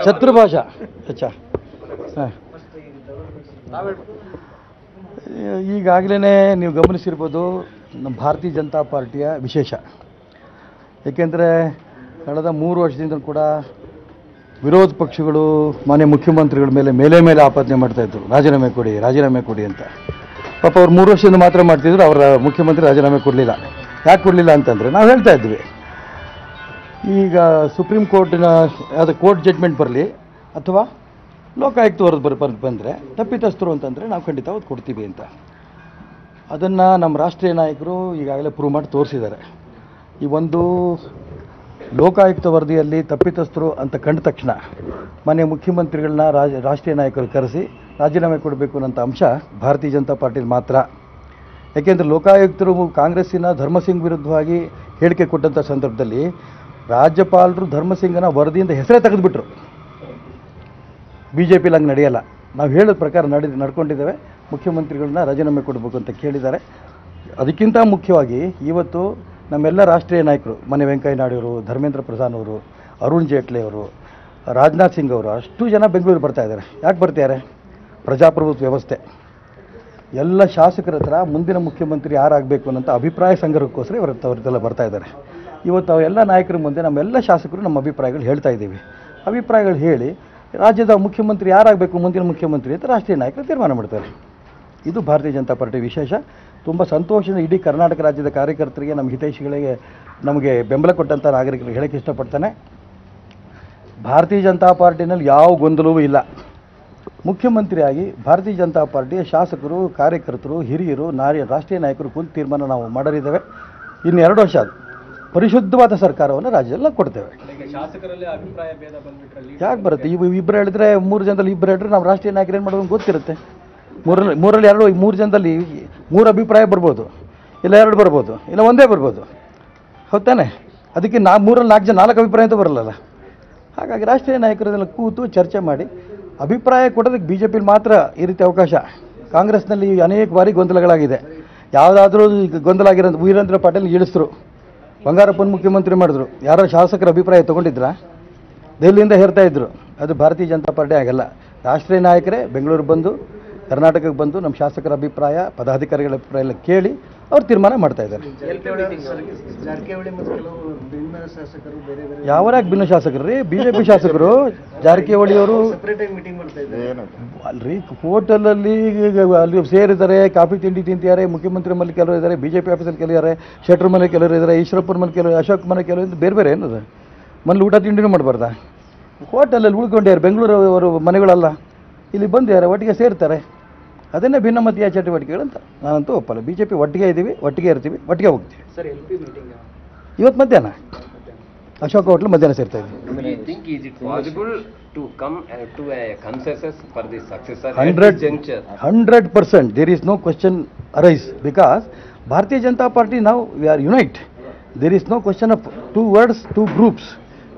ಶತ್ರುಭಾಷಾ अच्छा ಈಗಾಗಲೇ ನೀವು ಗಮನಿಸಿರ್ಬೋದು ನಮ್ಮ ಭಾರತೀಯ ಜನತಾ ಪಾರ್ಟಿಯ ವಿಶೇಷ ಏಕೆಂದರೆ ಕಳೆದ 3 ವರ್ಷದಿಂದ ಕೂಡ ವಿರೋಧ ಪಕ್ಷಗಳು ಮಾನ್ಯ ಮುಖ್ಯಮಂತ್ರಿಗಳ ಮೇಲೆ ಆಪಾದನೆ ಮಾಡ್ತಾಯಿದ್ರು ರಾಜೀನಾಮೆ ಕೊಡಿ ಅಂತ ಪಾಪ ಅವ್ರು 3 ವರ್ಷದಿಂದ ಮಾತ್ರ ಮಾಡ್ತಿದ್ರು ಅವರ ಮುಖ್ಯಮಂತ್ರಿ ರಾಜೀನಾಮೆ ಕೊಡಲಿಲ್ಲ ಯಾಕೆ ಕೊಡಲಿಲ್ಲ ಅಂತಂದರೆ ನಾವು ಹೇಳ್ತಾ ಇದ್ವಿ ಈಗ ಸುಪ್ರೀಂ ಕೋರ್ಟಿನ ಅದು ಕೋರ್ಟ್ ಜಡ್ಜ್ಮೆಂಟ್ ಬರಲಿ ಅಥವಾ ಲೋಕಾಯುಕ್ತ ವರದಿ ಬಂದರೆ ತಪ್ಪಿತಸ್ಥರು ಅಂತಂದರೆ ನಾವು ಖಂಡಿತ ಅದು ಕೊಡ್ತೀವಿ ಅಂತ ಅದನ್ನು ನಮ್ಮ ರಾಷ್ಟ್ರೀಯ ನಾಯಕರು ಈಗಾಗಲೇ ಪ್ರೂವ್ ಮಾಡಿ ತೋರಿಸಿದ್ದಾರೆ ಈ ಒಂದು ಲೋಕಾಯುಕ್ತ ವರದಿಯಲ್ಲಿ ತಪ್ಪಿತಸ್ಥರು ಅಂತ ಕಂಡ ತಕ್ಷಣ ಮಾನ್ಯ ಮುಖ್ಯಮಂತ್ರಿಗಳನ್ನ ರಾಷ್ಟ್ರೀಯ ನಾಯಕರು ಕರೆಸಿ ರಾಜೀನಾಮೆ ಕೊಡಬೇಕು ಅನ್ನೋಂಥ ಅಂಶ ಭಾರತೀಯ ಜನತಾ ಪಾರ್ಟಿಲಿ ಮಾತ್ರ ಯಾಕೆಂದರೆ ಲೋಕಾಯುಕ್ತರು ಕಾಂಗ್ರೆಸ್ಸಿನ ಧರ್ಮಸಿಂಗ್ ವಿರುದ್ಧವಾಗಿ ಹೇಳಿಕೆ ಕೊಟ್ಟಂಥ ಸಂದರ್ಭದಲ್ಲಿ ರಾಜ್ಯಪಾಲರು ಧರ್ಮಸಿಂಗನ ವರದಿಯಿಂದ ಹೆಸರೇ ತೆಗೆದುಬಿಟ್ರು BJP ಹಂಗೆ ನಡೆಯಲ್ಲ ನಾವು ಹೇಳಿದ ಪ್ರಕಾರ ನಡ್ಕೊಂಡಿದ್ದೇವೆ ಮುಖ್ಯಮಂತ್ರಿಗಳನ್ನ ರಾಜೀನಾಮೆ ಕೊಡಬೇಕು ಅಂತ ಕೇಳಿದ್ದಾರೆ ಅದಕ್ಕಿಂತ ಮುಖ್ಯವಾಗಿ ಇವತ್ತು ನಮ್ಮೆಲ್ಲ ರಾಷ್ಟ್ರೀಯ ನಾಯಕರು ಮನೆ ವೆಂಕಯ್ಯ ನಾಯ್ಡು ಧರ್ಮೇಂದ್ರ ಪ್ರಧಾನ್ ಅವರು ಅರುಣ್ ಜೇಟ್ಲಿ ಅವರು ರಾಜನಾಥ್ ಸಿಂಗ್ ಅವರು ಅಷ್ಟು ಜನ ಬೆಂಗಳೂರು ಬರ್ತಾ ಇದ್ದಾರೆ ಯಾಕೆ ಬರ್ತಿದ್ದಾರೆ ಪ್ರಜಾಪ್ರಭುತ್ವ ವ್ಯವಸ್ಥೆ ಎಲ್ಲ ಶಾಸಕರ ಹತ್ರ ಮುಂದಿನ ಮುಖ್ಯಮಂತ್ರಿ ಯಾರಾಗಬೇಕು ಅನ್ನೋಂಥ ಅಭಿಪ್ರಾಯ ಸಂಗ್ರಹಕ್ಕೋಸ್ಕರ ಅವರೆಲ್ಲ ಬರ್ತಾ ಇದ್ದಾರೆ ಇವತ್ತು ಅವೆಲ್ಲ ನಾಯಕರ ಮುಂದೆ ನಮ್ಮೆಲ್ಲ ಶಾಸಕರು ನಮ್ಮ ಅಭಿಪ್ರಾಯಗಳು ಹೇಳ್ತಾ ಇದ್ದೀವಿ ಅಭಿಪ್ರಾಯಗಳು ಹೇಳಿ ರಾಜ್ಯದ ಮುಖ್ಯಮಂತ್ರಿ ಯಾರಾಗಬೇಕು ಮುಂದಿನ ಮುಖ್ಯಮಂತ್ರಿ ಅಂತ ರಾಷ್ಟ್ರೀಯ ನಾಯಕರು ತೀರ್ಮಾನ ಮಾಡ್ತಾರೆ ಇದು ಭಾರತೀಯ ಜನತಾ ಪಾರ್ಟಿ ವಿಶೇಷ ತುಂಬ ಸಂತೋಷದ ಇಡೀ ಕರ್ನಾಟಕ ರಾಜ್ಯದ ಕಾರ್ಯಕರ್ತರಿಗೆ ನಮ್ಮ ಹಿತೈಷಿಗಳಿಗೆ ನಮಗೆ ಬೆಂಬಲ ಕೊಟ್ಟಂಥ ನಾಗರಿಕರಿಗೆ ಹೇಳಕ್ಕೆ ಇಷ್ಟಪಡ್ತಾನೆ ಭಾರತೀಯ ಜನತಾ ಪಾರ್ಟಿನಲ್ಲಿ ಯಾವ ಗೊಂದಲವೂ ಇಲ್ಲ ಮುಖ್ಯಮಂತ್ರಿಯಾಗಿ ಭಾರತೀಯ ಜನತಾ ಪಾರ್ಟಿಯ ಶಾಸಕರು ಕಾರ್ಯಕರ್ತರು ಹಿರಿಯರು ರಾಷ್ಟ್ರೀಯ ನಾಯಕರು ಕುಂತು ತೀರ್ಮಾನ ನಾವು ಮಾಡಲಿದ್ದೇವೆ ಇನ್ನು 2 ವರ್ಷ ಅದು ಪರಿಶುದ್ಧವಾದ ಸರ್ಕಾರವನ್ನು ರಾಜ್ಯದಲ್ಲಿ ಕೊಡ್ತೇವೆ ಯಾಕೆ ಬರುತ್ತೆ ಇಬ್ಬರು ಹೇಳಿದ್ರೆ 3 ಜನದಲ್ಲಿ ಇಬ್ಬರು ಹೇಳಿದ್ರೆ ನಾವು ರಾಷ್ಟ್ರೀಯ ನಾಯಕರು ಏನು ಮಾಡೋದು ಗೊತ್ತಿರುತ್ತೆ ಮೂರಲ್ಲಿ 3 ಜನದಲ್ಲಿ 3 ಅಭಿಪ್ರಾಯ ಬರ್ಬೋದು ಇಲ್ಲ 2 ಬರ್ಬೋದು ಇಲ್ಲ ಒಂದೇ ಬರ್ಬೋದು ಹೌದಾನೆ ಅದಕ್ಕೆ 3ರಲ್ಲಿ 4 ಜನ 4 ಅಭಿಪ್ರಾಯ ಅಂತ ಬರಲ್ಲ ಹಾಗಾಗಿ ರಾಷ್ಟ್ರೀಯ ನಾಯಕರದೆಲ್ಲ ಕೂತು ಚರ್ಚೆ ಮಾಡಿ ಅಭಿಪ್ರಾಯ ಕೊಡೋದಕ್ಕೆ BJP ಮಾತ್ರ ಈ ರೀತಿ ಅವಕಾಶ ಕಾಂಗ್ರೆಸ್ನಲ್ಲಿ ಅನೇಕ ಬಾರಿ ಗೊಂದಲಗಳಾಗಿದೆ ಯಾವುದಾದ್ರೂ ಗೊಂದಲ ಆಗಿರೋ ವೀರೇಂದ್ರ ಪಾಟೀಲ್ ಇಳಿಸಿದ್ರು ಬಂಗಾರಪ್ಪನ ಮುಖ್ಯಮಂತ್ರಿ ಮಾಡಿದ್ರು ಯಾರೋ ಶಾಸಕರ ಅಭಿಪ್ರಾಯ ತೊಗೊಂಡಿದ್ರಾ ದೆಹಲಿಯಿಂದ ಹೇರ್ತಾ ಇದ್ರು ಅದು ಭಾರತೀಯ ಜನತಾ ಪಾರ್ಟಿ ಆಗಲ್ಲ ರಾಷ್ಟ್ರೀಯ ನಾಯಕರೇ ಬೆಂಗಳೂರು ಬಂದು ಕರ್ನಾಟಕಕ್ಕೆ ಬಂದು ನಮ್ಮ ಶಾಸಕರ ಅಭಿಪ್ರಾಯ ಪದಾಧಿಕಾರಿಗಳ ಅಭಿಪ್ರಾಯ ಎಲ್ಲ ಕೇಳಿ ಅವ್ರು ತೀರ್ಮಾನ ಮಾಡ್ತಾ ಇದ್ದಾರೆ ಯಾವ್ಯಾಕೆ ಭಿನ್ನ ಶಾಸಕರು ರೀ BJP ಶಾಸಕರು ಜಾರಕಿಹೊಳಿ ಅವರು ಅಲ್ರಿ ಹೋಟೆಲಲ್ಲಿ ಅಲ್ಲಿ ಸೇರಿದ್ದಾರೆ ಕಾಫಿ ತಿಂಡಿ ತಿಂತಿದ್ದಾರೆ ಮುಖ್ಯಮಂತ್ರಿ ಮನೆ ಕೆಲವರು ಇದ್ದಾರೆ BJP ಆಫೀಸಲ್ಲಿ ಕೆಲವರು ಶೆಟ್ರ್ ಮನೆ ಕೆಲವರು ಇದ್ದಾರೆ ಈಶ್ವರಪ್ಪನ ಮನೆ ಕೆಲವರು ಅಶೋಕ್ ಮನೆ ಕೆಲವರು ಬೇರೆ ಏನದು ಮನೇಲಿ ಊಟ ತಿಂಡಿನೂ ಮಾಡಬಾರ್ದ ಹೋಟೆಲಲ್ಲಿ ಉಳ್ಕೊಂಡಿದ್ದಾರೆ ಬೆಂಗಳೂರು ಅವರು ಮನೆಗಳಲ್ಲ ಇಲ್ಲಿ ಬಂದಿದ್ದಾರೆ ಒಟ್ಟಿಗೆ ಸೇರ್ತಾರೆ ಅದನ್ನೇ ಭಿನ್ನಮತೀಯ ಚಟುವಟಿಕೆಗಳು ಅಂತ ನಾನಂತೂ ಒಪ್ಪಲ್ಲ BJP ಒಟ್ಟಿಗೆ ಇದ್ದೀವಿ ಒಟ್ಟಿಗೆ ಇರ್ತೀವಿ ಒಟ್ಟಿಗೆ ಹೋಗ್ತೀವಿ ಇವತ್ತು ಮಧ್ಯಾಹ್ನ ಅಶೋಕ್ ಹೋಟ್ಲು ಮಧ್ಯಾಹ್ನ ಸೇರ್ತಾ ಇದ್ದೀವಿ 100% there is no question arise because Bharatiya Janata Party now we are unite. There is no question of 2 words, 2 groups.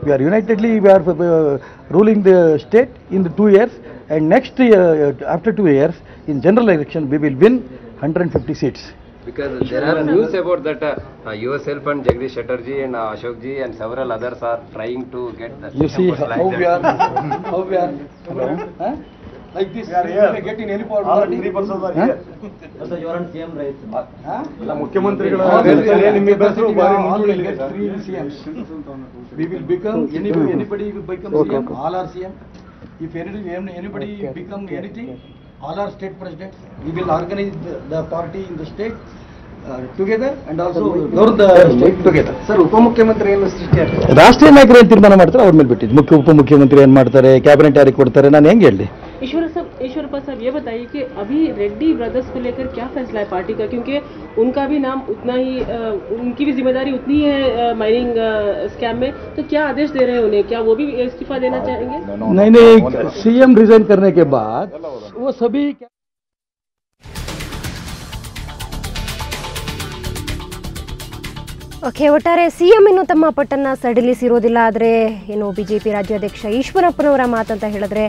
We are unitedly we are ruling the state in the 2 years and next after 2 years in general election we will win 150 seats. Because there are news about that yourself and Jagdish Shetterji and Ashok ji and several others are trying to get the you see how we are huh? Like this we are get in any party 3% are here also you are on CM right la mukhyamantri nimmi besru bari ಮುಂದೂಡಿದೆ 3 CMs we will become anybody will become CM all are CM if anybody become anything all are state presidents we will organize the party in the state together and also govern the state together sir ಉಪಮುಖ್ಯಮಂತ್ರಿ ಏನು ಸೃಷ್ಟಿ ಆಗ್ತದೆ ರಾಷ್ಟ್ರೀಯ ನಾಯಕರು ಏನು ತೀರ್ಮಾನ ಮಾಡ್ತಾರೆ ಅವ್ರ ಮೇಲೆ ಬಿಟ್ಟಿದ್ದು ಉಪಮುಖ್ಯಮಂತ್ರಿ ಏನು ಮಾಡ್ತಾರೆ ಕ್ಯಾಬಿನೆಟ್ ಯಾರಿಗೆ ಕೊಡ್ತಾರೆ ನಾನು ಹೆಂಗೆ ಹೇಳಿ ईश्वरप्पा साहब ये बताइए कि अभी रेड्डी ब्रदर्स को लेकर क्या फैसला है पार्टी का क्योंकि उनका भी नाम उतना ही उनकी भी जिम्मेदारी उतनी है माइनिंग स्कैम में तो क्या आदेश दे रहे हैं उन्हें क्या वो भी इस्तीफा देना चाहेंगे नहीं CM रिजाइन करने के बाद वो सभी ಓಕೆ ಒಟ್ಟಾರೆ CM ಇನ್ನು ತಮ್ಮ ಪಟ್ಟನ್ನ ಸಡಿಲಿಸಿರೋದಿಲ್ಲ ಆದರೆ ಏನು BJP ರಾಜ್ಯಾಧ್ಯಕ್ಷ ಈಶ್ವರಪ್ಪನವರ ಮಾತಂತ ಹೇಳಿದ್ರೆ